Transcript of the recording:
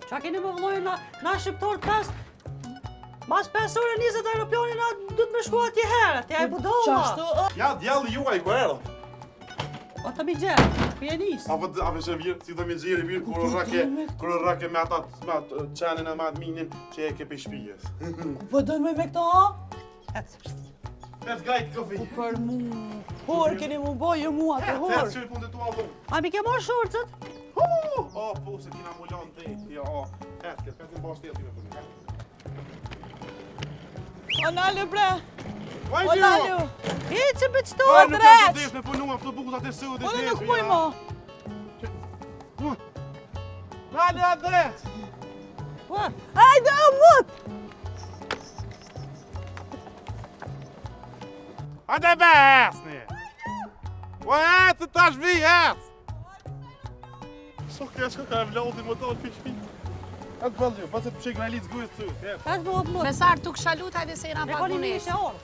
Qa keni më vëllojnë na shqiptarët mas 5 orë 20 aeroplani na du të me shku atje herët, ja e budolla. Ja, djalli juaj, ku erë? O të mi gjerë, pjenis. A vëshë virë, si të mi gjeri virë, kur rake me ata qenin e me adminin që e ke pe shpijes. Po dojnë me këto, ha? Let's gajt kafe. Për mu. Por, keni mu bojë mua të hor. Let's qërë punë të tua dhomë. A mi ke marrë shurcët? O, po, se kina mullon të e, ja, o. Hetë në bashkë të jetë me përmi. O nalë, bre. O Vajtë nalë. Hiqë me qëto, Nuk ka dreq! të desh me punu, aftë buku sa të sëvë të O në desh. nuk poj mo. Nale, a dreq! Ajde, o mut. Hajde be, hesni! O, hetë, tash vi, hes! So kesh ka e vlodin më dalë për shpi. Atë bëllë ju, pas e të pëshek në litë zgujës të të. Kash më opë më. Besar, tu këshalut, hajde se jena Ne pak koni bunesh. një orë.